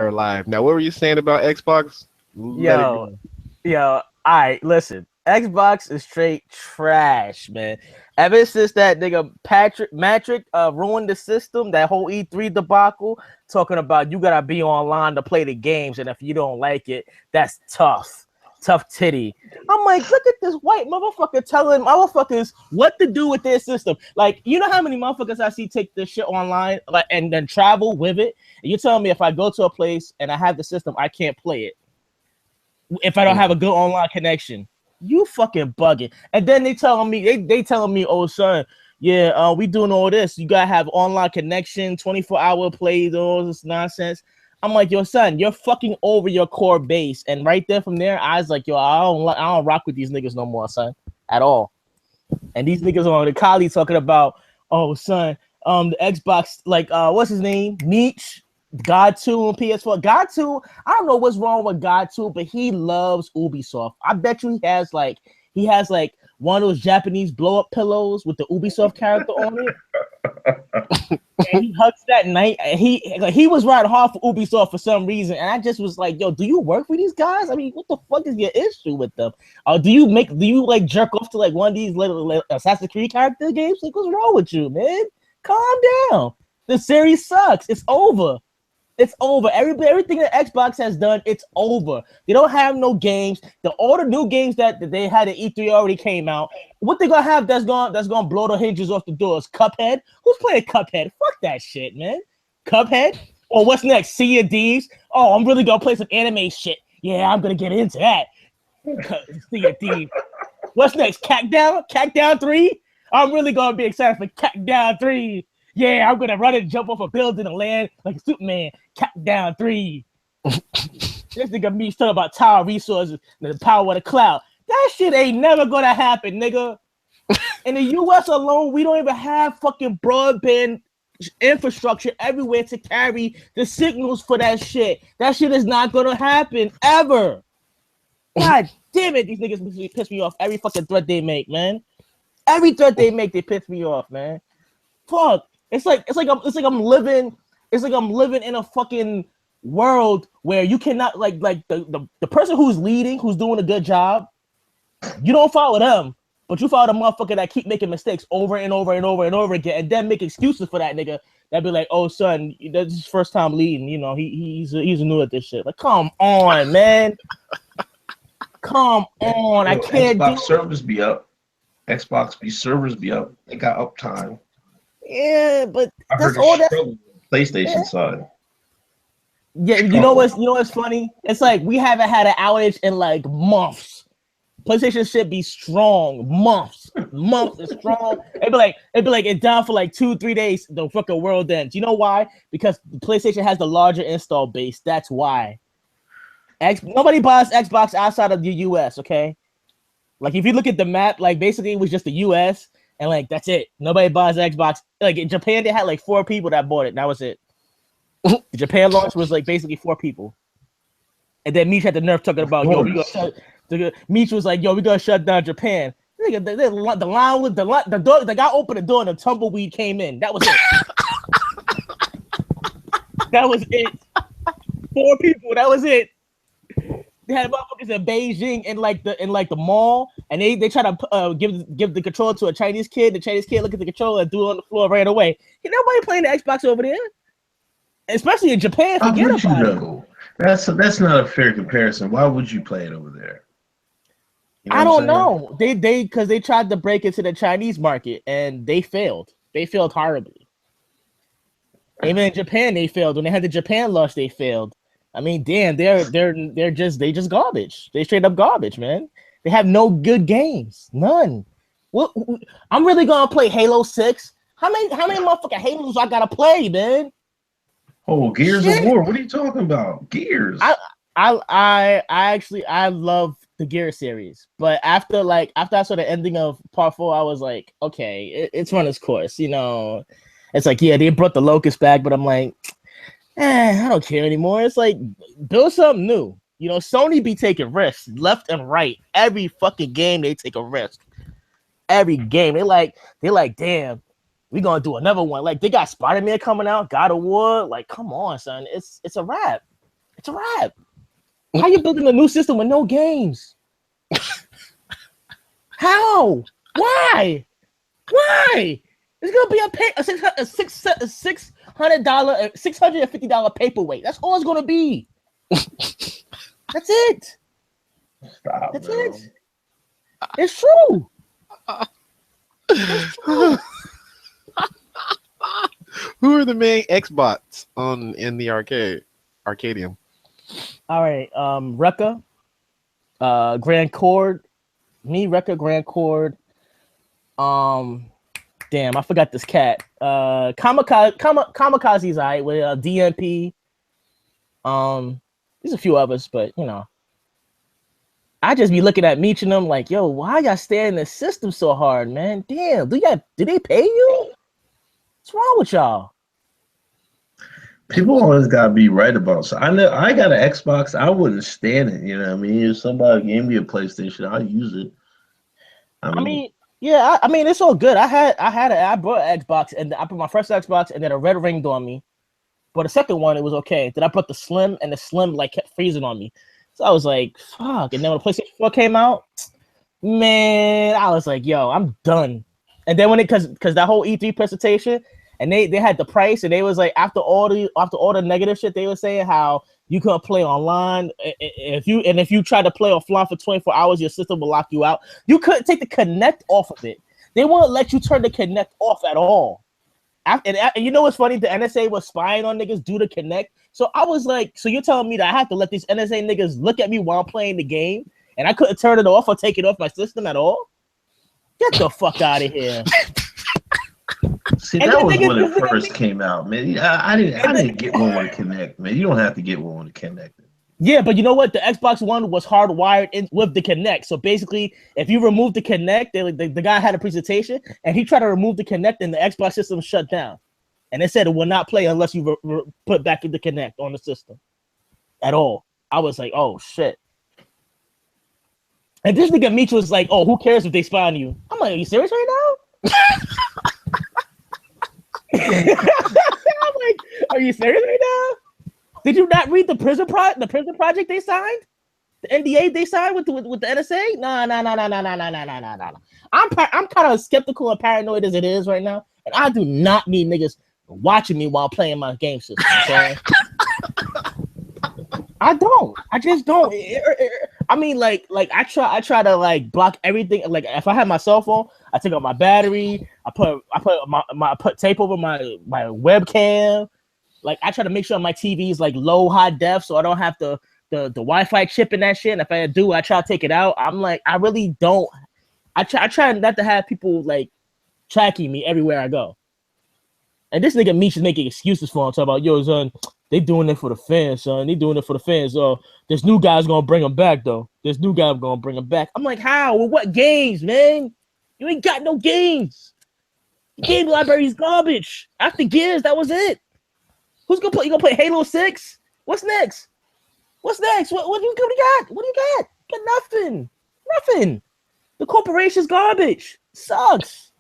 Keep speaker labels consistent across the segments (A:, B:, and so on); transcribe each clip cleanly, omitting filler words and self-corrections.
A: are live. Now, what were you saying about Xbox? Let it
B: Yo,
A: go.
B: yo, all right, listen. Xbox is straight trash, man. Ever since that nigga Patrick Matrick ruined the system, that whole E3 debacle, talking about you gotta be online to play the games, and if you don't like it, that's tough. Tough titty. I'm like, look at this white motherfucker telling motherfuckers what to do with their system. Like, you know how many motherfuckers I see take this shit online, like, and then travel with it? And you telling me if I go to a place and I have the system, I can't play it if I don't have a good online connection. You fucking bugging. And then they telling me, they telling me, oh son, yeah, we doing all this. You gotta have online connection, 24-hour plays, all this nonsense. I'm like, yo, son, you're fucking over your core base. And right there from there, I was like, yo, I don't rock with these niggas no more, son, at all. And these niggas on the Coli talking about, oh son, the Xbox, like what's his name? Meech. God 2 and PS4. God 2, I don't know what's wrong with God 2, but he loves Ubisoft. I bet you he has like one of those Japanese blow-up pillows with the Ubisoft character on it. And he hugs that night. And he was riding hard for Ubisoft for some reason. And I just was like, yo, do you work for these guys? I mean, what the fuck is your issue with them? Do you like jerk off to like one of these little Assassin's Creed character games? Like, what's wrong with you, man? Calm down. The series sucks. It's over. It's over. Everything that Xbox has done, it's over. They don't have no games. All the new games that they had at E3 already came out. What they gonna have that's gonna blow the hinges off the doors? Cuphead? Who's playing Cuphead? Fuck that shit, man. Cuphead? Or what's next? Sea of Thieves? Oh, I'm really gonna play some anime shit. Yeah, I'm gonna get into that. Sea of Thieves. What's next? Crackdown 3? I'm really gonna be excited for Crackdown 3. Yeah, I'm gonna run and jump off a building and land like Superman. Down 3. This nigga me talking about tower resources and the power of the cloud. That shit ain't never gonna happen, nigga. In the US alone, we don't even have fucking broadband infrastructure everywhere to carry the signals for that shit. That shit is not gonna happen ever. God damn it, these niggas piss me off every fucking threat they make, man. Every threat they make, they piss me off, man. Fuck. It's like I'm living in a fucking world where you cannot like the person who's leading, who's doing a good job, you don't follow them, but you follow the motherfucker that keep making mistakes over and over and over and over again, and then make excuses for that nigga. That be like, oh son, that's his first time leading. You know, he's new at this shit. Like, come on, man. Come on. I can't
C: Xbox servers be up. Xbox servers be up. They got uptime.
B: Yeah, but
C: I
B: that's
C: heard
B: all that
C: PlayStation side.
B: Yeah, you know what's funny? It's like we haven't had an outage in like months. PlayStation should be strong. Months is strong. It'd be like it's down for like 2-3 days. The fucking world ends. You know why? Because PlayStation has the larger install base. That's why. Nobody buys Xbox outside of the US. Okay, like if you look at the map, like basically it was just the US. And like that's it. Nobody buys Xbox. Like in Japan, they had like 4 people that bought it. And that was it. The Japan launch was like basically 4 people. And then Meech had the nerve talking about, yo, we gonna shut. Meech was like, yo, we gonna shut down Japan. Nigga, the line with the door. The guy opened the door and the tumbleweed came in. That was it. That was it. 4 people. That was it. They had motherfuckers in Beijing in like the mall, and they try to give the controller to a Chinese kid. The Chinese kid look at the controller and threw it on the floor right away. Nobody playing the Xbox over there, especially in Japan. Forget about it.
C: That's not a fair comparison. Why would you play it over there?
B: You know I don't know. They because they tried to break into the Chinese market and they failed. They failed horribly. Even in Japan, they failed. When they had the Japan launch, they failed. I mean, damn, they're just garbage. They straight up garbage, man. They have no good games, none. What? I'm really gonna play Halo 6. How many motherfucking Halos I gotta play, man?
C: Oh, Gears of War. What are you talking about? Gears.
B: I actually love the Gears series, but after I saw the ending of Part 4, I was like, okay, it's run its course. You know, it's like, yeah, they brought the Locust back, but I'm like, I don't care anymore. It's like, build something new. You know, Sony be taking risks left and right. Every fucking game they take a risk. Every game they like, damn, we gonna do another one. Like they got Spider-Man coming out, God of War. Like, come on, son, it's a wrap. It's a wrap. How you building a new system with no games? How? Why? Why? It's gonna be a $650 paperweight. That's all it's gonna be. That's it.
C: Stop,
B: That's
C: man.
B: it. It's true. It's true.
A: Who are the main Xbox in the Arcadium?
B: All right. Rekka, Grand Chord, me, Rekka, Grand Chord. Damn, I forgot this cat. Kamikaze's alright with DMP. There's a few others, but you know. I just be looking at Meech and them like, yo, why y'all stay in the system so hard, man? Damn, do they pay you? What's wrong with y'all?
C: People always gotta be right about. So I know I got an Xbox. I wouldn't stand it. You know what I mean? If somebody gave me a PlayStation, I'll use it.
B: I mean, yeah, I mean, it's all good. I bought an Xbox, and I put my first Xbox, and then a red ringed on me. But the second one, it was okay. Then I put the Slim, and the Slim like kept freezing on me. So I was like, fuck. And then when the PlayStation 4 came out, man, I was like, yo, I'm done. And then when because that whole E3 presentation, and they had the price, and they was like, after all the negative shit they were saying, how you couldn't play online. If you try to play offline for 24 hours, your system will lock you out. You couldn't take the Kinect off of it. They won't let you turn the Kinect off at all. And you know what's funny? The NSA was spying on niggas due to Kinect. So I was like, so you're telling me that I have to let these NSA niggas look at me while I'm playing the game, and I couldn't turn it off or take it off my system at all? Get the fuck out of here.
C: See, that was when it first came out, man. I didn't get one with a Kinect, man. You don't have to get one with a Kinect.
B: Yeah, but you know what? The Xbox One was hardwired in with the Kinect. So basically, if you remove the Kinect, the guy had a presentation, and he tried to remove the Kinect, and the Xbox system shut down. And it said it will not play unless you put back the Kinect on the system at all. I was like, oh, shit. And this nigga Meech was like, oh, who cares if they spy on you? I'm like, are you serious right now? I'm like, are you serious right now? Did you not read the prison project they signed? The NDA they signed with the NSA? No. I'm kind of skeptical and paranoid as it is right now, and I do not need niggas watching me while playing my game system. Okay? I don't. I just don't. I mean, like I try to like block everything. Like if I have my cell phone, I take out my battery. I put tape over my webcam. Like I try to make sure my TV is like low high def, so I don't have the Wi-Fi chip in that shit. And if I do, I try to take it out. I'm like, I really don't. I try not to have people like tracking me everywhere I go. And this nigga Meech is making excuses for him, talking about, yo, son, they doing it for the fans, son. They doing it for the fans. This new guy's gonna bring him back, though. This new guy's gonna bring him back. I'm like, how? With what games, man? You ain't got no games. The game library is garbage. After Gears, that was it. Who's gonna play? You gonna play Halo 6? What's next? What do you got? What do you got? Got nothing. Nothing. The corporation's garbage. Sucks.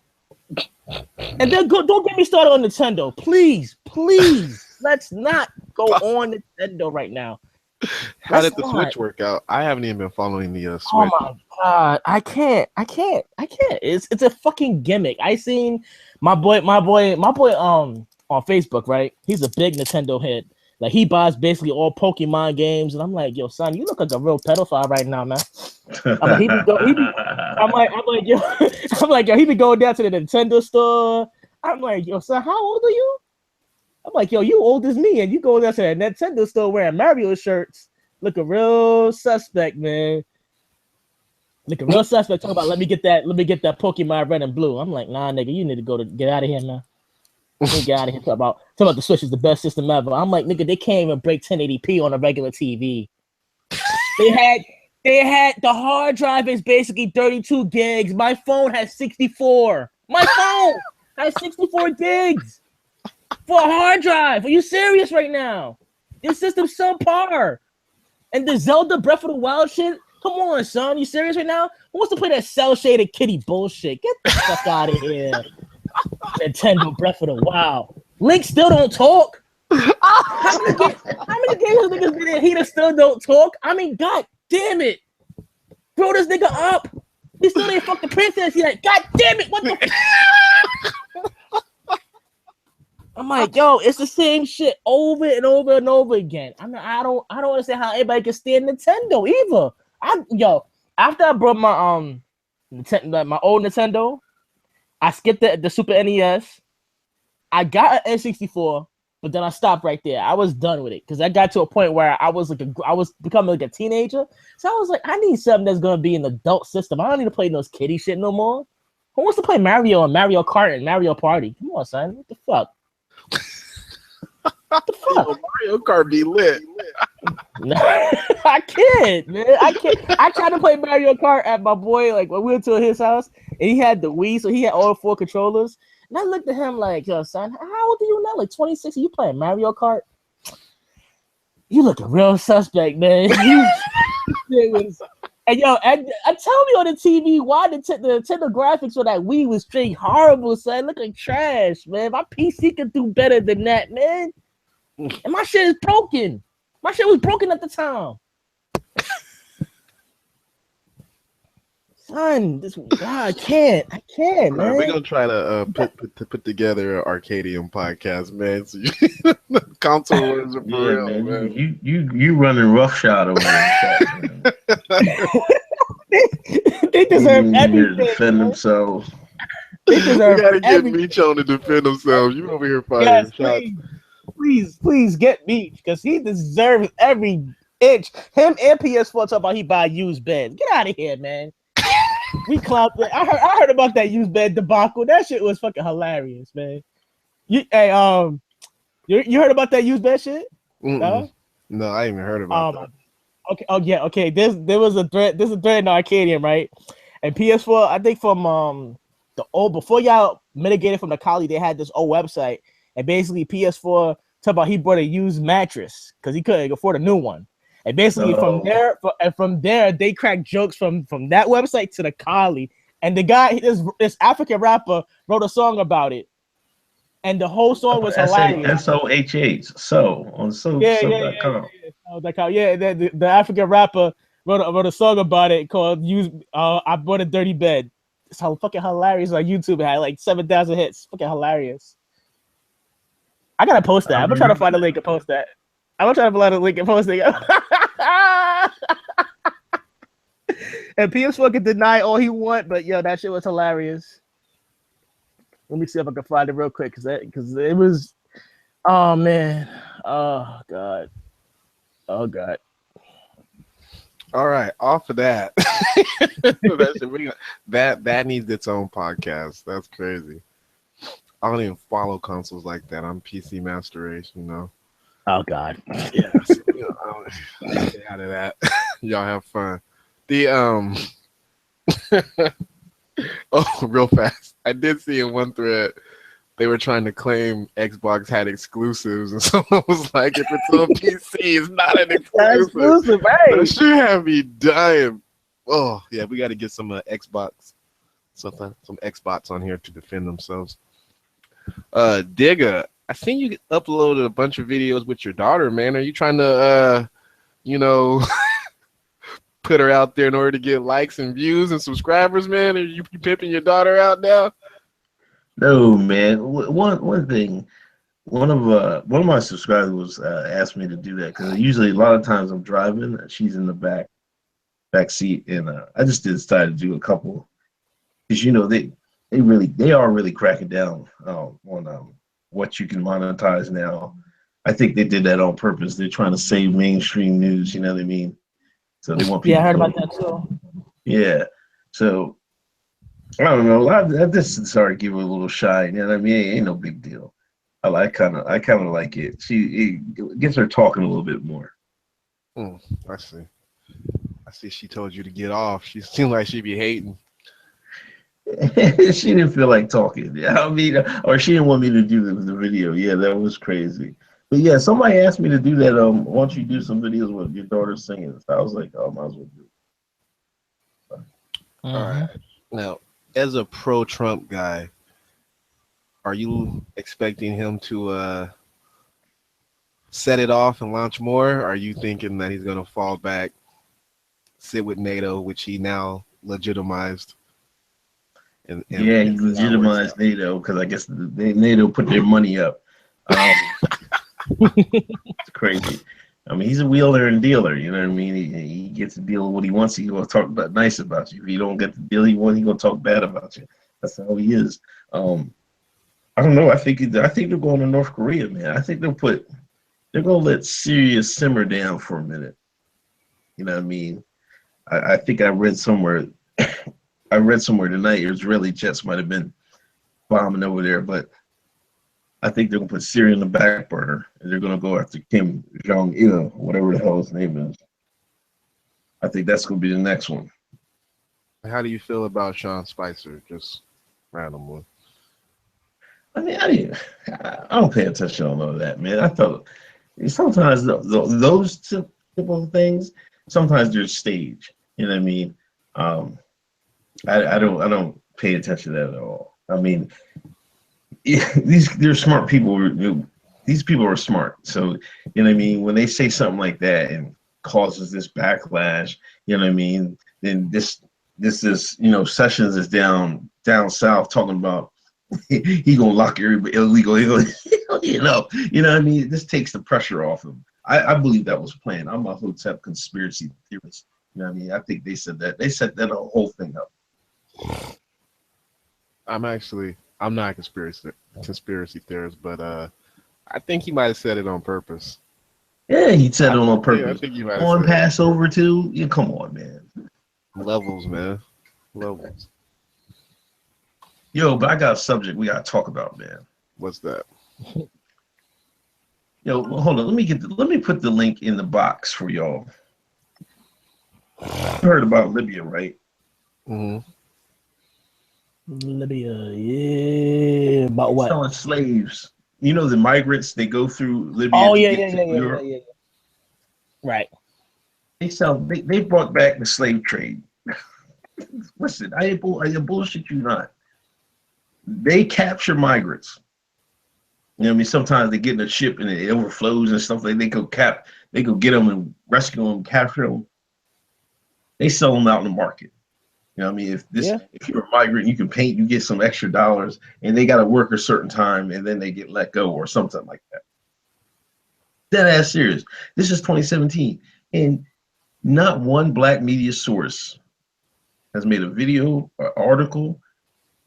B: And then don't get me started on Nintendo. Please. Let's not go on Nintendo right now.
A: How did the Switch work out? I haven't even been following the Switch.
B: Oh my god, I can't. It's a fucking gimmick. I seen my boy on Facebook, right? He's a big Nintendo head. Like he buys basically all Pokemon games, and I'm like, yo, son, you look like a real pedophile right now, man. I'm like, yo, he be going down to the Nintendo store. I'm like, yo, son, how old are you? I'm like, yo, you old as me, and you go down to the Nintendo store wearing Mario shirts, looking real suspect, man. Looking real suspect. Talking about let me get that Pokemon Red and Blue. I'm like, nah, nigga, you need to get out of here, man. Get out of here. Talk about the Switch is the best system ever. I'm like, nigga, they can't even break 1080p on a regular TV. They had the hard drive is basically 32 gigs. My phone has 64. My phone has 64 gigs for a hard drive. Are you serious right now? This system's subpar. And the Zelda Breath of the Wild shit. Come on, son. You serious right now? Who wants to play that cel-shaded kitty bullshit? Get the fuck out of here. Nintendo Breath of the Wild. Link still don't talk. How many games this nigga's been in? He just still don't talk. I mean, god damn it. Grow this nigga up. He still ain't fuck the princess yet. God damn it. What the I'm like, yo, it's the same shit over and over and over again. I don't understand how anybody can stand Nintendo either. After I brought my my old Nintendo, I skipped the Super NES. I got an N64, but then I stopped right there. I was done with it because I got to a point where I was becoming like a teenager. So I was like, I need something that's gonna be an adult system. I don't need to play those kiddie shit no more. Who wants to play Mario and Mario Kart and Mario Party? Come on, son. What the fuck? What the fuck?
A: Mario Kart be lit.
B: No, I can't, man. I can't. I tried to play Mario Kart at my boy, like when we went to his house, and he had the Wii, so he had all 4 controllers. And I looked at him like, yo, son, how old are you now? Like 26? You playing Mario Kart? You look a real suspect, man. And yo, and tell me on the TV why the Nintendo graphics for that Wii was straight horrible, son. Looking trash, man. My PC could do better than that, man. And my shit is broken. My shit was broken at the time. Son, I can't, man.
A: We're gonna try to put together an Arcadium podcast, man. So console wars are for real, man.
C: You running roughshod over there.
B: They deserve everything.
C: To defend themselves.
B: They deserve
A: we gotta get
B: everything.
A: Meech on to defend themselves. You over here firing shots.
B: Please get Meech because he deserves every inch. Him and PS4 talk about he buy used beds. Get out of here, man. We clowned. I heard about that used bed debacle. That shit was fucking hilarious, man. You heard about that used bed shit?
A: No, I ain't even heard about that.
B: Okay. Oh yeah. Okay. There was a thread. There's a thread in Arcadium, right? And PS4, I think from the old before y'all mitigated from the Coli, they had this old website, and basically PS4 talk about he bought a used mattress because he couldn't afford a new one. And basically from there, they cracked jokes from that website to the Coli. And the guy, this African rapper, wrote a song about it. And the whole song was hilarious.
C: SOHH, so on so.com.
B: Yeah, the African rapper wrote a song about it called I Bought a Dirty Bed. It's how fucking hilarious on YouTube. It had like 7,000 hits. Fucking hilarious. I gotta post that. I'm gonna try to find a link and post that. I'm gonna try to find a link and post it. And PS4 can deny all he want, but yo, that shit was hilarious. Let me see if I can find it real quick, because it was. Oh man. Oh god. Oh god.
A: All right, off of that. that needs its own podcast. That's crazy. I don't even follow consoles like that. I'm PC Master Race, you know.
B: Oh god.
A: Yeah. So, I'll get out of that. Y'all have fun. The oh, real fast. I did see in one thread they were trying to claim Xbox had exclusives, and someone was like, "If it's on PC, it's not an exclusive."
B: Right?
A: That shit had me dying. Oh yeah, we got to get some Xbox, some Xbox on here to defend themselves. Digga, I seen you uploaded a bunch of videos with your daughter, man. Are you trying to, put her out there in order to get likes and views and subscribers, man? Are you pimping your daughter out now?
C: No, man. One thing, one of my subscribers asked me to do that because usually a lot of times I'm driving, she's in the back seat, and I just decided to do a couple because they are really cracking down on what you can monetize now. I think they did that on purpose. They're trying to save mainstream news. You know what I mean? So they want people.
B: Yeah, I heard about that too.
C: Yeah. So I don't know. I just started giving a little shy. You know what I mean? Ain't no big deal. I kind of like it. It gets her talking a little bit more.
A: I see. She told you to get off. She seemed like she'd be hating.
C: She didn't feel like talking. I mean, or she didn't want me to do the video. Yeah, that was crazy. But yeah, somebody asked me to do that. Why don't you do some videos with your daughter singing? So I was like, oh, I might as well do it.
A: All right. Now, as a pro-Trump guy, are you expecting him to set it off and launch more? Or are you thinking that he's going to fall back, sit with NATO, which he now legitimized? And
C: yeah, he legitimized NATO because I guess NATO put their money up. It's crazy. I mean, he's a wheeler and dealer. You know what I mean? He gets to deal with what he wants. He's gonna talk nice about you. If you don't get the deal he wants, he's gonna talk bad about you. That's how he is. I don't know. I think they're going to North Korea, man. I think they're gonna let Syria simmer down for a minute. You know what I mean? I think I read somewhere. I read somewhere tonight Israeli jets might have been bombing over there, but I think they're gonna put Syria in the back burner and they're gonna go after Kim Jong-il, whatever the hell his name is. I think that's gonna be the next one.
A: How do you feel about Sean Spicer? Just randomly.
C: I mean, I don't pay attention to all of that, man. I thought sometimes those typical things, sometimes they're staged. You know what I mean? I don't pay attention to that at all. I mean, they're smart people. These people are smart. So, you know what I mean? When they say something like that and causes this backlash, you know what I mean? Then this is, you know, Sessions is down south talking about he gonna lock everybody illegal. you know what I mean? This takes the pressure off him. I believe that was planned. I'm a Hotep conspiracy theorist. You know what I mean? I think they said that. They set that whole thing up.
A: I'm not a conspiracy theorist, but I think he might have said it on purpose.
C: Yeah, he said it on purpose.
A: Yeah, I think he might have
C: on
A: said
C: Passover too. Yeah, come on, man.
A: Levels, man. Levels.
C: Yo, but I got a subject we gotta talk about, man.
A: What's that?
C: Yo, hold on. Let me put the link in the box for y'all. You heard about Libya, right?
A: Mm-hmm.
B: Libya, yeah. About what?
C: Selling slaves. You know the migrants, they go through Libya.
B: Oh yeah. Right.
C: They brought back the slave trade. Listen, I bullshit you not. They capture migrants. You know what I mean? Sometimes they get in a ship and it overflows and stuff like they go get them and rescue them, capture them. They sell them out in the market. You know what I mean? If you're a migrant, you can paint, you get some extra dollars, and they got to work a certain time, and then they get let go or something like that. Dead ass serious. This is 2017, and not one black media source has made a video or article.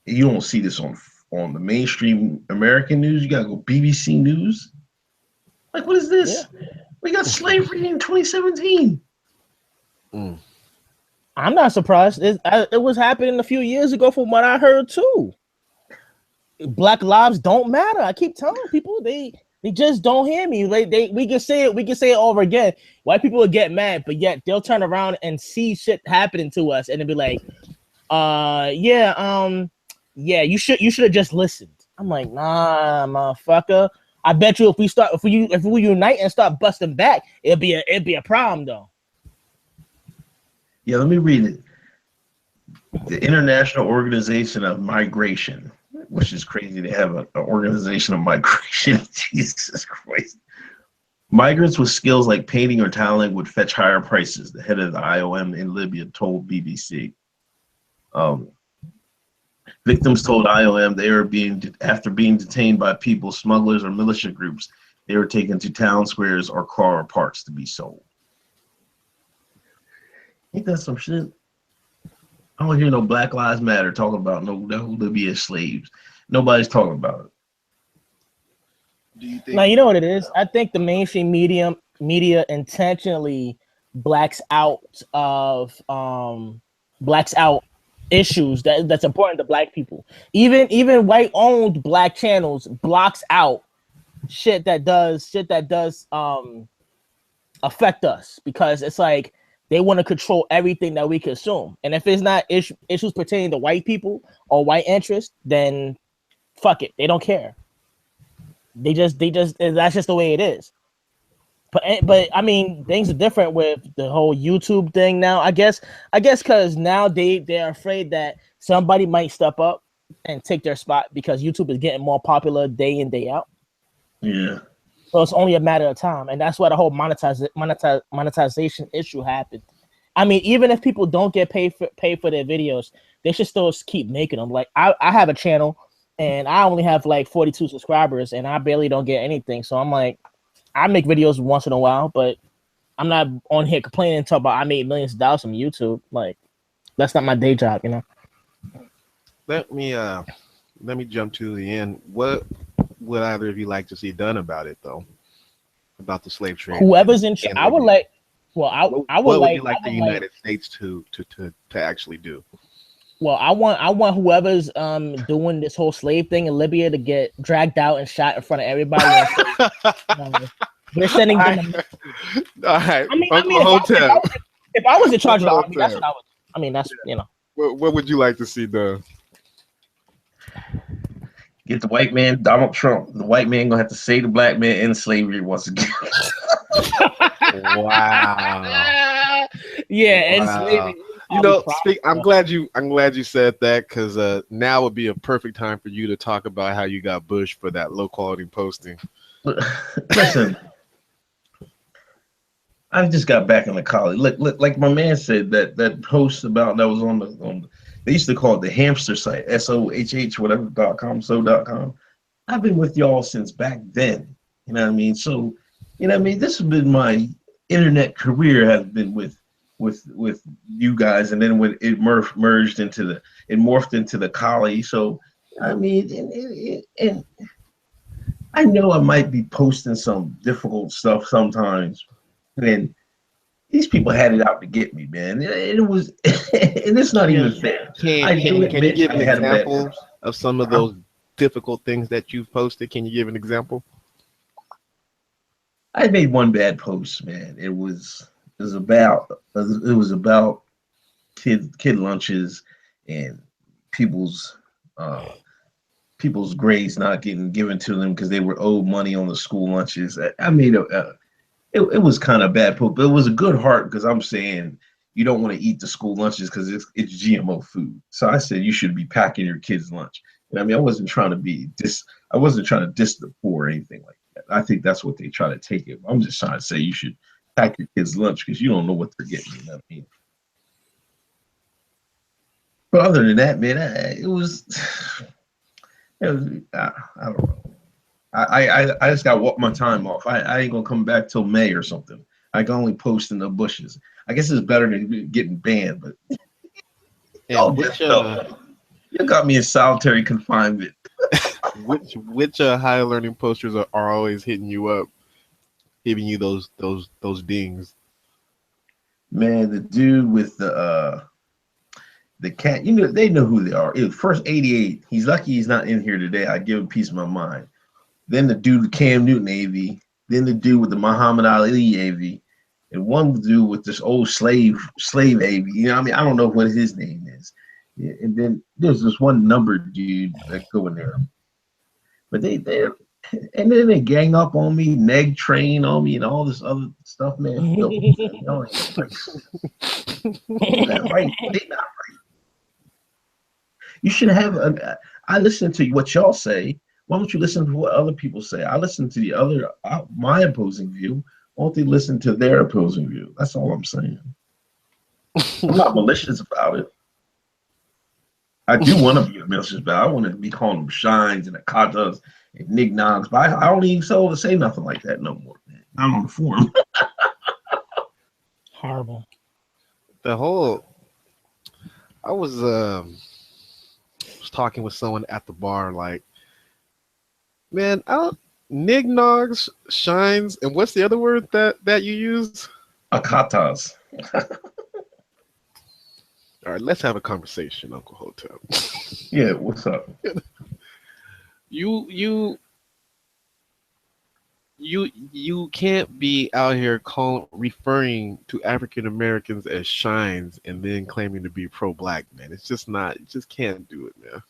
C: You don't see this on the mainstream American news. You gotta go BBC News. Like, what is this? Yeah. We got slavery in 2017.
B: I'm not surprised. It was happening a few years ago from what I heard too. Black lives don't matter. I keep telling people they just don't hear me. We can say it over again. White people will get mad, but yet they'll turn around and see shit happening to us and they'll be like, you should have just listened. I'm like, nah, motherfucker. I bet you if we unite and start busting back, it'd be a problem though.
C: Yeah, let me read it. The International Organization of Migration, which is crazy to have an organization of migration. Jesus Christ. Migrants with skills like painting or tiling would fetch higher prices, the head of the IOM in Libya told BBC. Victims told IOM after being detained by people, smugglers, or militia groups, they were taken to town squares or car parks to be sold. Ain't that some shit? I don't hear no Black Lives Matter talking about no Libya slaves. Nobody's talking about it.
A: Do you think?
B: Now you know what it is. I think the mainstream media intentionally blacks out issues that's important to black people. Even white owned black channels blocks out shit that does affect us because it's like they want to control everything that we consume. And if it's not issues pertaining to white people or white interests, then fuck it. They don't care. They just that's just the way it is. But I mean, things are different with the whole YouTube thing now. I guess because now they're afraid that somebody might step up and take their spot because YouTube is getting more popular day in, day out.
C: Yeah.
B: So it's only a matter of time, and that's why the whole monetization issue happened. I mean, even if people don't get paid for their videos, they should still keep making them. Like I have a channel, and I only have like 42 subscribers, and I barely don't get anything. So I'm like, I make videos once in a while, but I'm not on here complaining talk about I made millions of dollars from YouTube. Like that's not my day job, you know.
A: Let me jump to the end. What would either of you like to see done about it, though? About the slave trade?
B: Whoever's in charge, I would like. Well, I would
A: what
B: like.
A: Would you like the United States to actually do?
B: Well, I want whoever's doing this whole slave thing in Libya to get dragged out and shot in front of everybody. We're sending them.
A: All right.
B: I mean, if I was in charge of the army, that's what I would. I mean, that's you know.
A: What would you like to see done?
C: Get the white man, Donald Trump. The white man gonna have to save the black man in slavery once again.
B: Wow. Yeah, and slavery.
A: You know, I'm glad you said that, because now would be a perfect time for you to talk about how you got Bush for that low quality posting.
C: Listen, I just got back into college. Look, like my man said, that post about that was on the they used to call it the hamster site, SOHH whatever.com, so.com. I've been with y'all since back then. You know what I mean? So, you know what I mean? This has been my internet career, has been with you guys, and then when it morphed into the Coli. So I mean, and I know I might be posting some difficult stuff sometimes, and these people had it out to get me, man. It was, and it's not even fair.
A: Can you give an example of some of those difficult things that you've posted? Can you give an example?
C: I made one bad post, man. It was about kid lunches and people's grades not getting given to them because they were owed money on the school lunches. I made it was kind of bad post, but it was a good heart, because I'm saying you don't want to eat the school lunches because it's GMO food. So I said you should be packing your kids' lunch. And I mean, I wasn't trying to diss the poor or anything like that. I think that's what they try to take it. I'm just trying to say you should pack your kids' lunch because you don't know what they're getting. You know what I mean? But other than that, man, it was I don't know. I just got to walk my time off. I ain't gonna come back till May or something. I can only post in the bushes. I guess it's better than getting banned, but you got me in solitary confinement.
A: which higher learning posters are always hitting you up, giving you those dings?
C: Man, the dude with the cat, you know, they know who they are. First 88, he's lucky he's not in here today. I give him peace of my mind. Then the dude with Cam Newton AV, then the dude with the Muhammad Ali AV, and one dude with this old slave AV. You know what I mean? I don't know what his name is. Yeah, and then there's this one number dude that go in there. But and then they gang up on me, neg train on me, and all this other stuff, man. Yo, they're not right. You should have I listen to what y'all say. Why don't you listen to what other people say? I listen to my opposing view. Why don't they listen to their opposing view? That's all I'm saying. I'm not malicious about it. I do want to be malicious about it. I want to be calling them shines and akatas and nignogs, but I don't even say nothing like that no more, man. I'm on the forum.
B: Horrible.
A: I was talking with someone at the bar, like, man, nignogs, shines, and what's the other word that you use?
C: Akatas.
A: All right, let's have a conversation, Uncle Hotep.
C: Yeah, what's up?
A: You can't be out here referring to African Americans as shines and then claiming to be pro-black, man. It's just not. You just can't do it, man.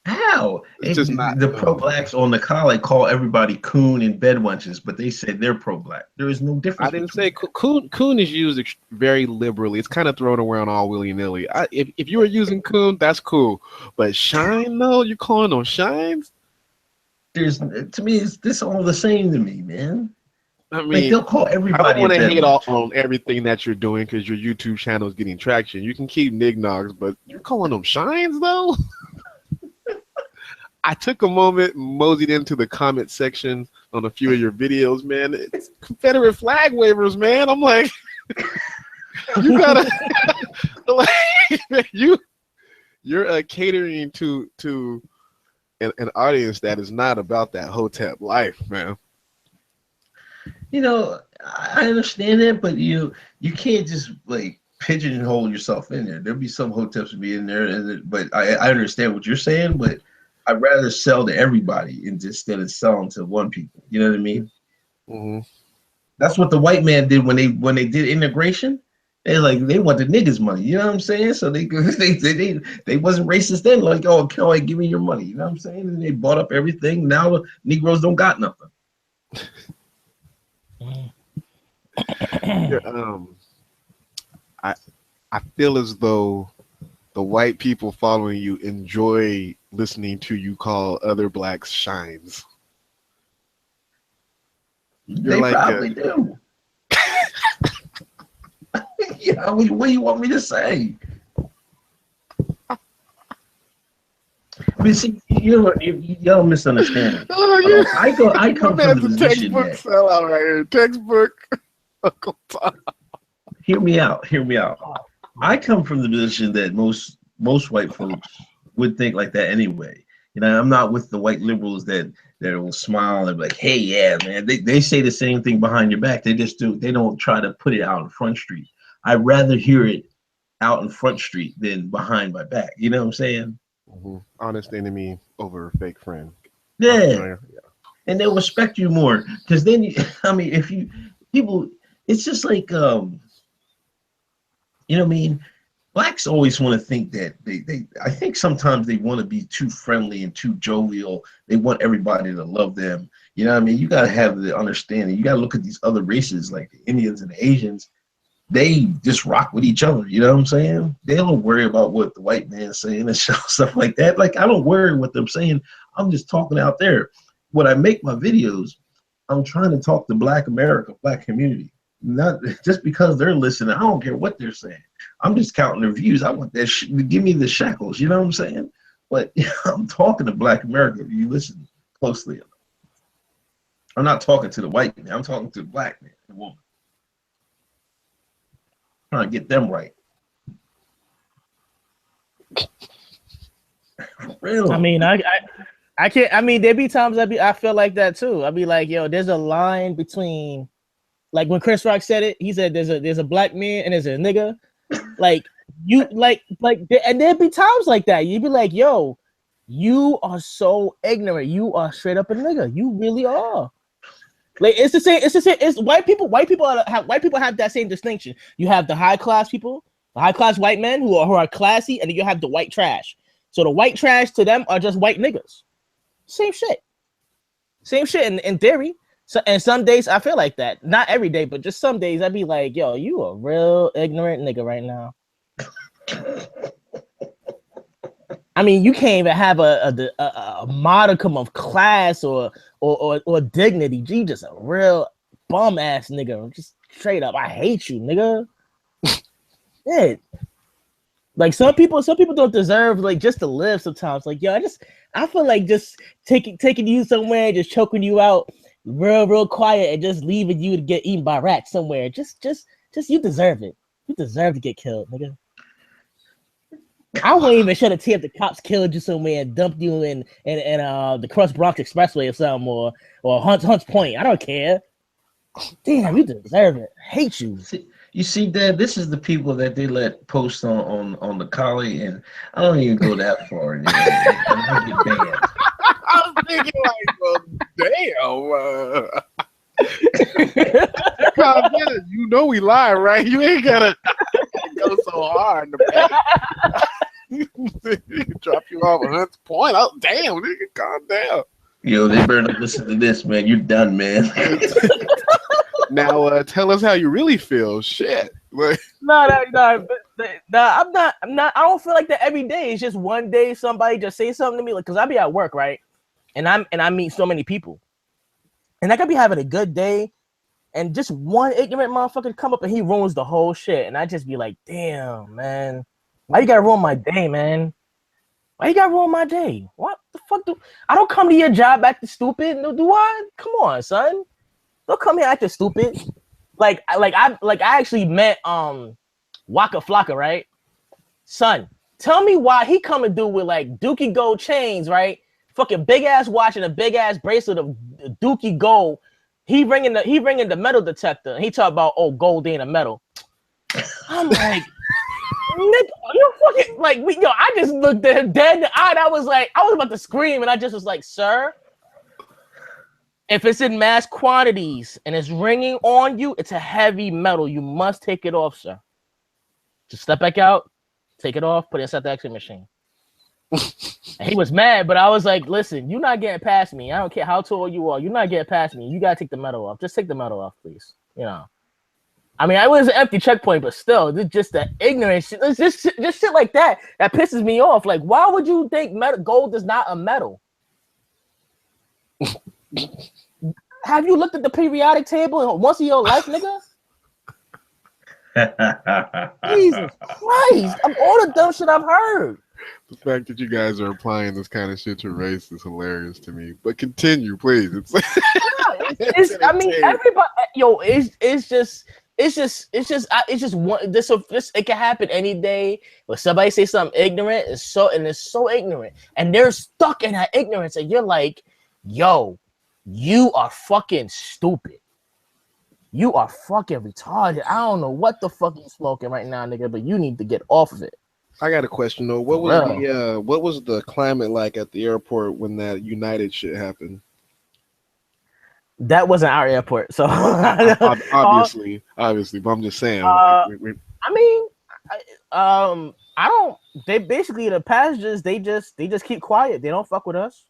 C: How?
A: It's just not.
C: The pro-blacks on the Coli call everybody coon and bedwenches, but they said they're pro-black. There is no difference.
A: I didn't say coon is used very liberally. It's kind of thrown around all willy-nilly. If you were using coon, that's cool. But shine, though, you calling them shines?
C: there's to me, it's this all the same to me, man.
A: I
C: Like
A: mean,
C: they'll call
A: I don't
C: everybody
A: want
C: a
A: to hate
C: bedlam.
A: on everything that you're doing because your YouTube channel is getting traction. You can keep nignogs, but you're calling them shines though. I took a moment, moseyed into the comment section on a few of your videos, man. It's Confederate flag wavers, man. I'm like, you gotta, like, you're catering to an audience that is not about that hotep life, man.
C: You know, I understand that, but you can't just like pigeonhole yourself in there. There'll be some hotels to be in there, but I understand what you're saying, but I'd rather sell to everybody instead of selling to one people. You know what I mean?
A: Mm-hmm.
C: That's what the white man did when they did integration. They want the niggas money. You know what I'm saying? So they wasn't racist then. Like, oh, Kelly, give me your money. You know what I'm saying? And they bought up everything. Now the Negroes don't got nothing.
A: Yeah, I feel as though the white people following you enjoy listening to you call other blacks shines. You're
C: They
A: like
C: probably do. Yeah, what do you want me to say? I mean, see, y'all misunderstanding.
A: oh, yeah.
C: I
A: My
C: come from the
A: man's a
C: position
A: textbook
C: that
A: sellout right here. Textbook. Uncle Tom.
C: hear me out. I come from the position that most white folks would think like that anyway. You know, I'm not with the white liberals that will smile and be like, hey, yeah, man. They say the same thing behind your back. They don't try to put it out in front street. I'd rather hear it out in front street than behind my back. You know what I'm saying?
A: Mm-hmm. Honest enemy over fake friend. I'm
C: Yeah.
A: familiar. Yeah.
C: And they'll respect you more. Because then I mean, if you people, it's just like you know what I mean? Blacks always want to think that I think sometimes they want to be too friendly and too jovial. They want everybody to love them. You know what I mean? You gotta have the understanding. You gotta look at these other races like the Indians and the Asians. They just rock with each other. You know what I'm saying? They don't worry about what the white man's saying and stuff like that. Like I don't worry what they're saying. I'm just talking out there. When I make my videos, I'm trying to talk to Black America, Black community. Not just because they're listening. I don't care what they're saying. I'm just counting their views. I want that. Give me the shekels. You know what I'm saying? But I'm talking to Black America. If you listen closely, I'm not talking to the white man. I'm talking to the Black man and woman. Trying to get them right. For real.
B: I mean, I can't. I mean, there be times I feel like that too. I be like, yo, there's a line between, like when Chris Rock said it, he said there's a black man and there's a nigga. Like you and there'd be times like that. You'd be like, yo, you are so ignorant. You are straight up a nigga. You really are. Like it's the same. It's white people. White people have that same distinction. You have the high class people, the high class white men who are classy, and then you have the white trash. So the white trash to them are just white niggas. Same shit in theory. So and some days I feel like that. Not every day, but just some days I'd be like, yo, you a real ignorant nigga right now. I mean, you can't even have a modicum of class or dignity. You just a real bum ass nigga. Just straight up, I hate you, nigga. Yeah. Like some people don't deserve like just to live sometimes. Like, yo, I feel like just taking you somewhere, just choking you out real quiet and just leaving you to get eaten by rats somewhere. Just you deserve it. You deserve to get killed, nigga. I wouldn't even shed a tear if the cops killed you somewhere and dumped you in the Cross Bronx Expressway or something or Hunts Point. I don't care. Damn, you deserve it. I hate you.
C: You see, Dad, this is the people that they let post on the Coli, and I don't even go that far. And I get banned.
A: I was thinking like, well, damn. You know we lie, right? You ain't gotta go so hard in the back. Drop you off a Hunts Point. Oh, damn, nigga, calm down.
C: Yo, they better not listen to this, man. You're done, man.
A: Now, tell us how you really feel. Shit. Like,
B: No, I'm not. I don't feel like that every day. It's just one day somebody just say something to me, like, cause I be at work, right? and I meet so many people, and I could be having a good day, and just one ignorant motherfucker come up and he ruins the whole shit, and I just be like, damn, man, why you gotta ruin my day, man? Why you gotta ruin my day? What the fuck do I don't come to your job acting stupid? No, do I? Come on, son. Don't come here acting stupid. I actually met Waka Flocka, right? Son, tell me why he coming through with like Dookie Gold chains, right? Fucking big ass watch and a big ass bracelet of Dookie Gold. He ringing the metal detector. And he talk about gold ain't a metal. I'm like, nigga, you fucking like I just looked at him dead in the eye. And I was about to scream, and I just was like, sir, if it's in mass quantities and it's ringing on you, it's a heavy metal. You must take it off, sir. Just step back out, take it off, put it inside the X-ray machine. And he was mad, but I was like, listen, you're not getting past me. I don't care how tall you are. You're not getting past me. You got to take the metal off. Just take the metal off, please. I mean, I was an empty checkpoint, but still, it's just that ignorance. It's just shit like that pisses me off. Like, why would you think gold is not a metal? Have you looked at the periodic table once in your life, nigga? Jesus Christ! Of all the dumb shit I've heard.
A: The fact that you guys are applying this kind of shit to race is hilarious to me. But continue, please.
B: I mean, everybody. It's just one. This it can happen any day. When somebody say something ignorant, it's so ignorant, and they're stuck in that ignorance, and you're like, yo, you are fucking stupid. You are fucking retarded. I don't know what the fuck you smoking right now, nigga, but you need to get off of it.
A: I got a question though. What was the climate like at the airport when that United shit happened?
B: That wasn't our airport, so
A: obviously, but I'm just saying.
B: I mean, I don't. They basically the passengers. They just keep quiet. They don't fuck with us.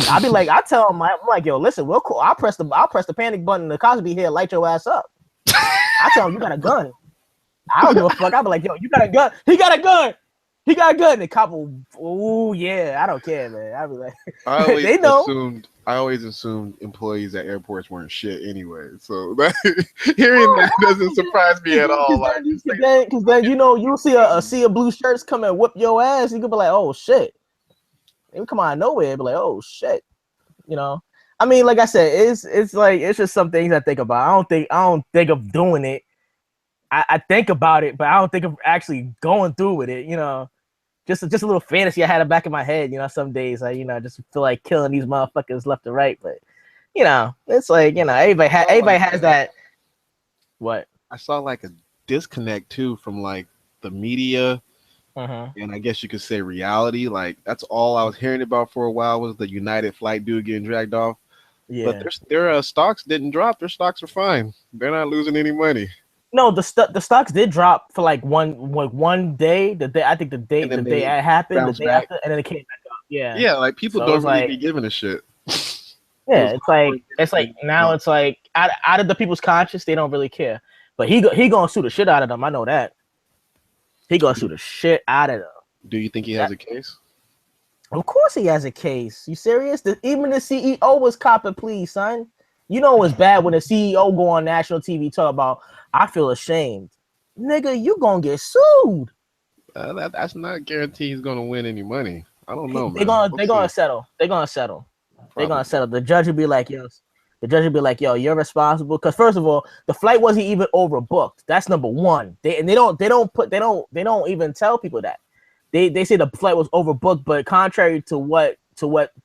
B: I be like, I tell them, I'm like, yo, listen, we'll cool. I'll press the panic button. The cops be here, light your ass up. I tell them, you got a gun. I don't give a fuck. I'll be like, yo, you got a gun. He got a gun. He got a gun. And the cop will, oh yeah, I don't care, man. I'll be like, they know.
A: I always assumed employees at airports weren't shit anyway. So hearing that doesn't surprise me at all.
B: Because then you'll see a sea of blue shirts come and whip your ass. You could be like, oh shit. They come out of nowhere, be like, oh shit. I mean, like I said, it's like it's just some things I think about. I don't think of doing it. I think about it, but I don't think of actually going through with it. Just a little fantasy I had in the back of my head. Some days I just feel like killing these motherfuckers left and right. But it's like everybody has that. What
A: I saw like a disconnect too from like the media. And I guess you could say reality. Like that's all I was hearing about for a while was the United flight dude getting dragged off. Yeah. But their stocks didn't drop. Their stocks are fine. They're not losing any money.
B: No, the stocks did drop for like one day. I think the day it happened, the day after, and then it came back up. Yeah.
A: Yeah, like people don't really be giving a shit.
B: Yeah, it's like now it's like out of the people's conscience, they don't really care. But he gonna sue the shit out of them. I know that. He gonna sue the shit out of them.
A: Do you think he has a case?
B: Of course he has a case. You serious? Even the CEO was copping pleas, son. You know it's bad when the CEO go on national TV talk about, I feel ashamed. Nigga, you gonna get sued.
A: That's not guaranteed he's gonna win any money. I don't know, man.
B: They're gonna settle. They're gonna settle. The judge will be like, yo, you're responsible. Because first of all, the flight wasn't even overbooked. That's number one. They don't even tell people that. They say the flight was overbooked, but contrary to what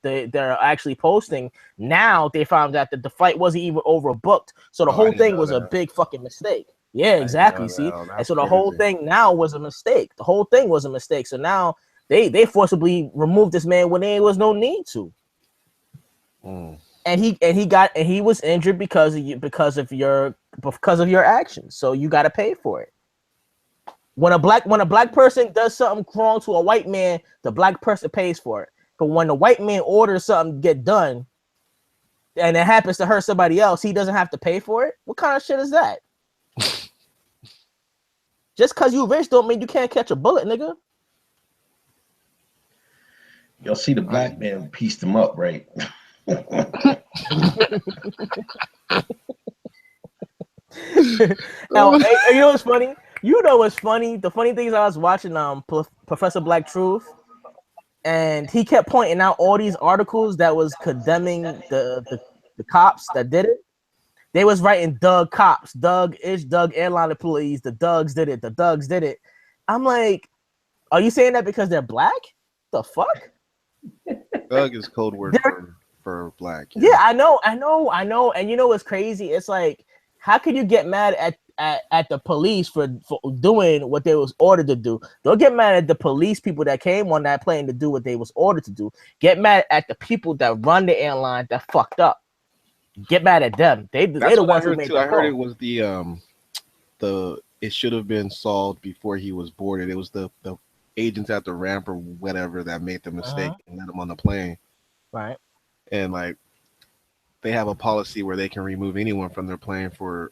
B: they're actually posting, now they found out that the flight wasn't even overbooked. So the whole thing was a big fucking mistake. Yeah, exactly. See, and so the whole thing now was a mistake. The whole thing was a mistake. So now they forcibly removed this man when there was no need to. And he was injured because of your actions. So you got to pay for it. When a black person does something wrong to a white man, the black person pays for it. But when the white man orders something to get done, and it happens to hurt somebody else, he doesn't have to pay for it. What kind of shit is that? Just because you rich don't mean you can't catch a bullet, nigga.
C: Y'all see the black man pieced him up, right?
B: Now, you know what's funny? You know what's funny? The funny thing is, I was watching Professor Black Truth, and he kept pointing out all these articles that was condemning the cops that did it. They was writing Doug cops, Doug airline employees, the Dougs did it, the Dougs did it. I'm like, are you saying that because they're black? The fuck?
A: Doug is code word for black.
B: Yeah, I know. And you know what's crazy? It's like, how can you get mad at the police for doing what they was ordered to do? Don't get mad at the police people that came on that plane to do what they was ordered to do. Get mad at the people that run the airline that fucked up. Get mad at them. They're the ones who made.
A: I heard it was the it should have been solved before he was boarded. It was the agents at the ramp or whatever that made the mistake and let him on the plane.
B: Right.
A: And like they have a policy where they can remove anyone from their plane for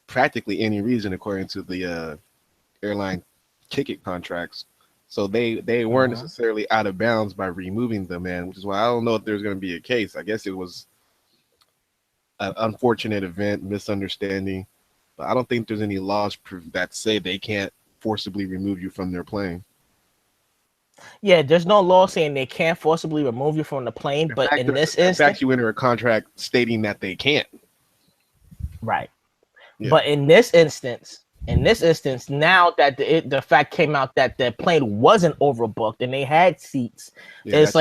A: practically any reason according to the airline ticket contracts. So they weren't necessarily out of bounds by removing the man, which is why I don't know if there's going to be a case. I guess it was an unfortunate event, misunderstanding, but I don't think there's any laws that say they can't forcibly remove you from their plane.
B: Yeah, there's no law saying they can't forcibly remove you from the plane, but in this instance,
A: in fact, you enter a contract stating that they can't.
B: Right.
A: Yeah.
B: But in this instance, now that the fact came out that the plane wasn't overbooked and they had seats, it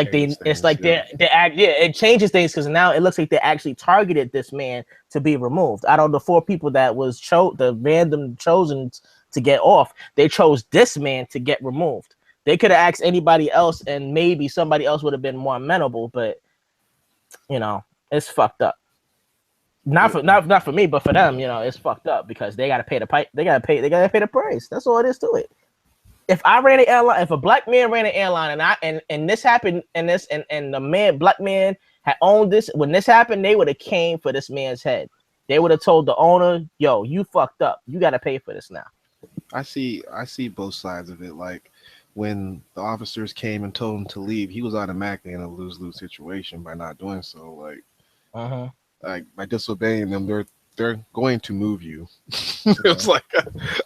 B: changes things because now it looks like they actually targeted this man to be removed. Out of the 4 people that was the random chosen to get off, they chose this man to get removed. They could have asked anybody else, and maybe somebody else would have been more amenable. But you know, it's fucked up. Not for me, but for them, you know, it's fucked up because they gotta pay the pipe. They gotta pay the price. That's all it is to it. If I ran an airline, if a black man ran an airline, and this happened, and the black man had owned this, when this happened, they would have came for this man's head. They would have told the owner, "Yo, you fucked up. You gotta pay for this now."
A: I see both sides of it. Like when the officers came and told him to leave, he was automatically in a lose-lose situation by not doing so. Like by disobeying them, they're going to move you. It was like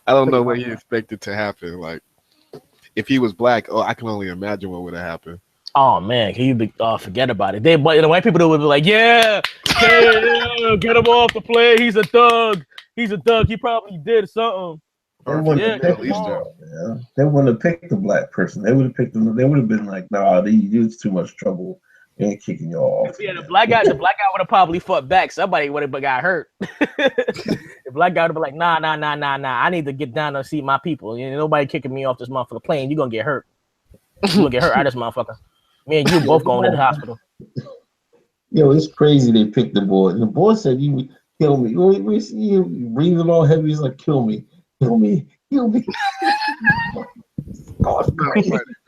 A: I don't know what he expected to happen. Like if he was black, I can only imagine what would have happened.
B: Oh man, can you forget about it? The white people would be like, yeah, get him off the plane. He's a thug. He probably did something.
C: They wouldn't have picked the black person. They would have picked them. They would have been like, nah, it's too much trouble. They ain't kicking you off.
B: Yeah, the black guy would have probably fought back. Somebody would have got hurt. The black guy would have been like, nah. I need to get down and see my people. You know, nobody kicking me off this motherfucker plane. You're gonna get hurt. You're gonna get hurt out of this motherfucker. Me and you both going to the hospital.
C: Yo, it's crazy they picked the boy. And the boy said, "You kill me." We see him breathing all heavy. He's like, "Kill me. God,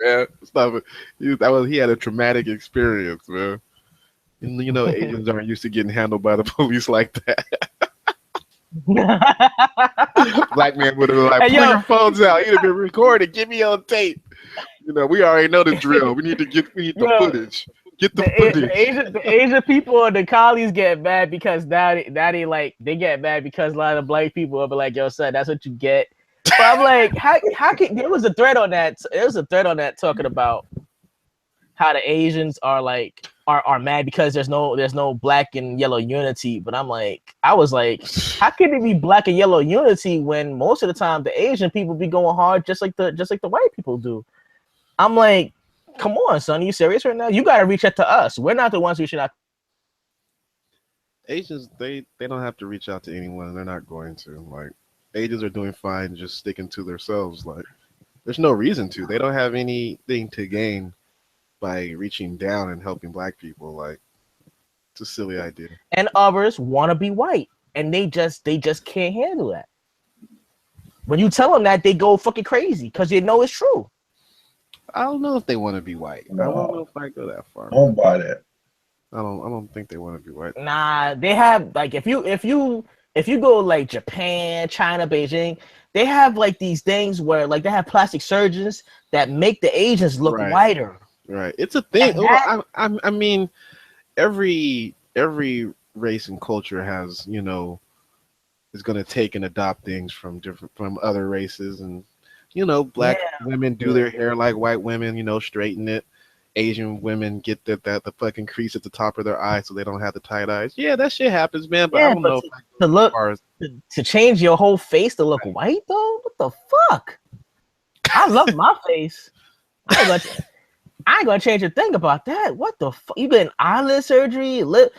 A: man. Stop it. He had a traumatic experience, man. And, you know, Asians aren't used to getting handled by the police like that. Black man would have been like, pull your phones out. He'd have been recorded. Get me on tape. You know, we already know the drill. We need the footage. Get the footage.
B: The Asian people and the Colis get mad because now they get mad because a lot of black people will be like, yo, son, that's what you get. But I'm like, how can there was a thread on that? There was a thread on that talking about how the Asians are mad because there's no black and yellow unity. But I was like, how can it be black and yellow unity when most of the time the Asian people be going hard just like the white people do? I'm like, come on, son, are you serious right now? You gotta reach out to us. We're not the ones who should not.
A: Asians, they don't have to reach out to anyone. They're not going to. Like, Asians are doing fine just sticking to themselves. Like, there's no reason to. They don't have anything to gain by reaching down and helping black people. Like, it's a silly idea.
B: And others want to be white, and they just can't handle that. When you tell them that, they go fucking crazy because they know it's true.
A: I don't know if they want to be white.
C: No.
A: I don't know if I go that far.
C: I don't buy that.
A: I don't think they want to be white.
B: Nah, they have like if you go like Japan, China, Beijing, they have like these things where like they have plastic surgeons that make the Asians look whiter.
A: Right. It's a thing.
B: And that,
A: I mean, every race and culture has, is going to take and adopt things from other races, and
B: yeah,
A: black women do their hair like white women, straighten it. Asian women get the fucking crease at the top of their eye so they don't have the tight eyes. Yeah, that shit happens, man. But I
B: yeah,
A: don't
B: but
A: know if I go
B: to
A: as
B: look
A: far as
B: to change your whole face to look white though, what the fuck? I love my face. I ain't gonna change a thing about that. What the fuck? You getting eyelid surgery? What's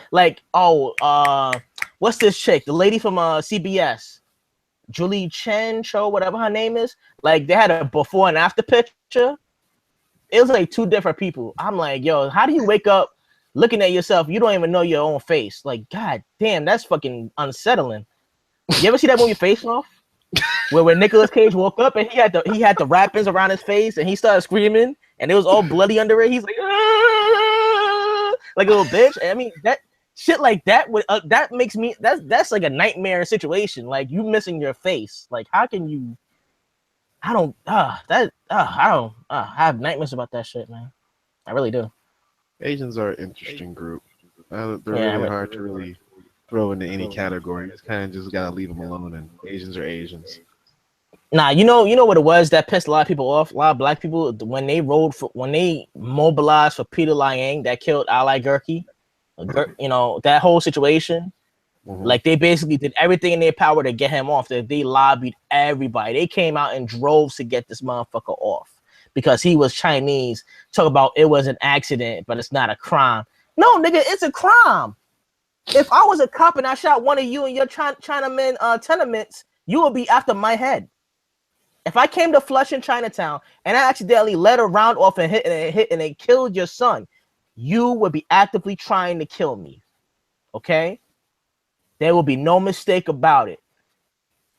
B: this chick? The lady from CBS, Julie Chen show, whatever her name is. Like they had a before and after picture. It was like two different people. I'm like, yo, how do you wake up looking at yourself? You don't even know your own face. Like, god damn, that's fucking unsettling. You ever see that movie Face Off? Where Nicolas Cage woke up and he had the wrappings around his face and he started screaming and it was all bloody under it. He's like, "Ah!" Like a little bitch. I mean that shit like that would that makes me that's like a nightmare situation. Like you missing your face. Like how can you? I don't I have nightmares about that shit, man. I really do.
A: Asians are an interesting group. They're
B: Yeah,
A: really hard to really throw into any category. You kind of just gotta leave them alone. And Asians are Asians.
B: Nah, you know what it was that pissed a lot of people off. A lot of black people when they mobilized for Peter Liang that killed Ali Gurkey. That whole situation.
A: Mhm.
B: Like they basically did everything in their power to get him off. They lobbied everybody. They came out in droves to get this motherfucker off because he was Chinese. Talk about it was an accident, but it's not a crime. No, nigga, it's a crime. If I was a cop and I shot one of you in your Chinaman tenements, you would be after my head. If I came to Flushing, Chinatown, and I accidentally let a round off and hit and it killed your son, you would be actively trying to kill me. Okay? There will be no mistake about it.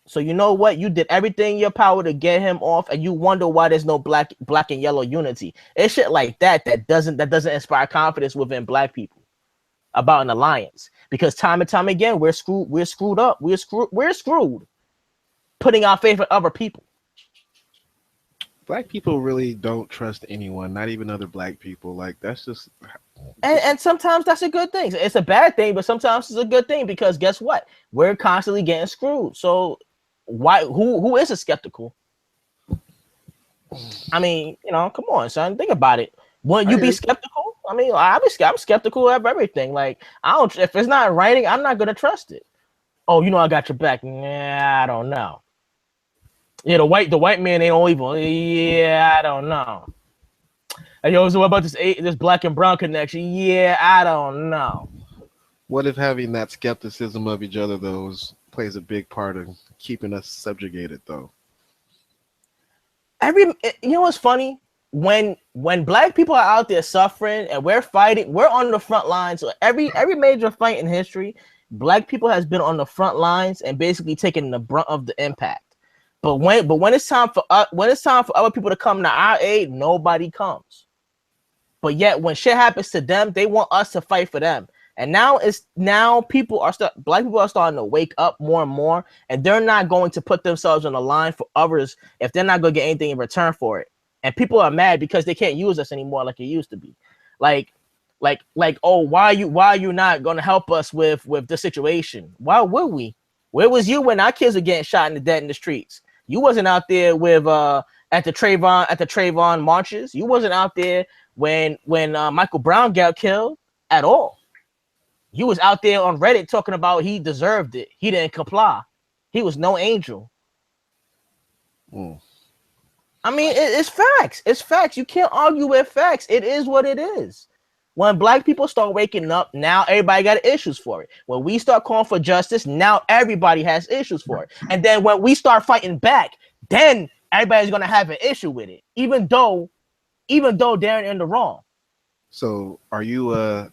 B: So you know what? You did everything in your power to get him off, and you wonder why there's no black and yellow unity. It's shit like that doesn't inspire confidence within black people about an alliance. Because time and time again, we're screwed up. We're screwed. Putting our faith in other people.
A: Black people really don't trust anyone, not even other black people. Like that's just.
B: And sometimes that's a good thing. It's a bad thing, but sometimes it's a good thing because guess what? We're constantly getting screwed. So who is a skeptical? I mean, come on, son. Think about it. Wouldn't you be skeptical? I mean, I'm skeptical of everything. Like, if it's not in writing, I'm not gonna trust it. Oh, I got your back. Nah, I don't know. Yeah, the white man ain't all evil. Yeah, I don't know. Hey, yo, so what about this black and brown connection? Yeah, I don't know.
A: What if having that skepticism of each other plays a big part of keeping us subjugated though?
B: What's funny? When black people are out there suffering and we're fighting, we're on the front lines. So every major fight in history, black people has been on the front lines and basically taking the brunt of the impact. But when it's time for other people to come to our aid, nobody comes. But yet when shit happens to them, they want us to fight for them. And now black people are starting to wake up more and more, and they're not going to put themselves on the line for others if they're not going to get anything in return for it. And people are mad because they can't use us anymore like it used to be. Like, oh, why are you not going to help us with the situation? Why would we? Where was you when our kids were getting shot and dead in the streets? You wasn't out there with at the Trayvon marches. You wasn't out there when Michael Brown got killed at all. You was out there on Reddit talking about he deserved it. He didn't comply. He was no angel. I mean, it's facts. It's facts. You can't argue with facts. It is what it is. When black people start waking up, now everybody got issues for it. When we start calling for justice, now everybody has issues for it. And then when we start fighting back, then everybody's gonna have an issue with it, even though they're in the wrong.
A: So, are you a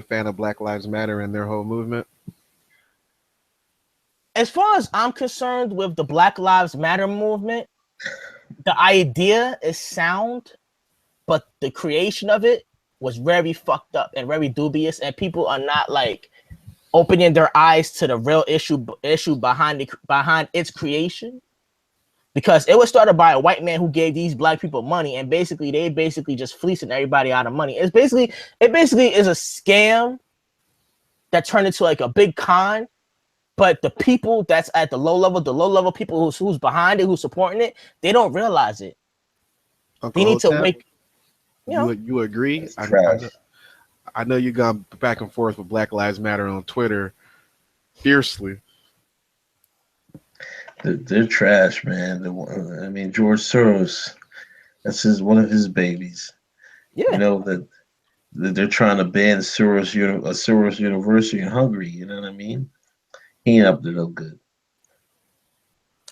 A: fan of Black Lives Matter and their whole movement?
B: As far as I'm concerned with the Black Lives Matter movement, the idea is sound, but the creation of it was very fucked up and very dubious, and people are not like opening their eyes to the real issue behind its creation. because it was started by a white man who gave these black people money, and basically they just fleecing everybody out of money. It basically is a scam that turned into like a big con. But the people that's at the low level people who's behind it, who's supporting it, they don't realize it.
A: Uncle
B: They need to
A: Hotep,
B: wake. You know,
A: you agree?
C: It's trash.
A: I know you gone back and forth with Black Lives Matter on Twitter fiercely.
C: They're trash, man. I mean, George Soros, that's one of his babies.
B: yeah.
C: You know that they're trying to ban Soros University in Hungary. You know what I mean? He ain't up to no good.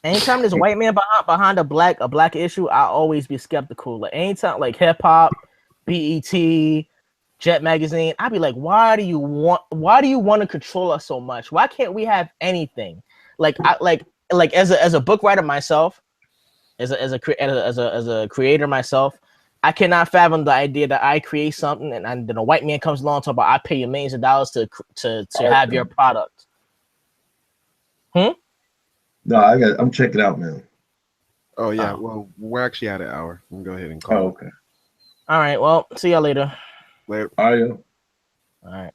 B: Anytime there's a white man behind a black issue, I always be skeptical. Like anytime, like hip hop, BET, Jet Magazine, I'd be like, why do you want to control us so much? Why can't we have anything? Like as a book writer myself, as a creator myself, I cannot fathom the idea that I create something and then a white man comes along and talk about I pay you millions of dollars to have your product.
C: No, I'm checking out, man.
A: Oh yeah, well we're actually at an hour. We can go ahead and call.
C: Oh, okay.
B: All right, well, see y'all later.
A: Later.
C: Are you?
B: All right.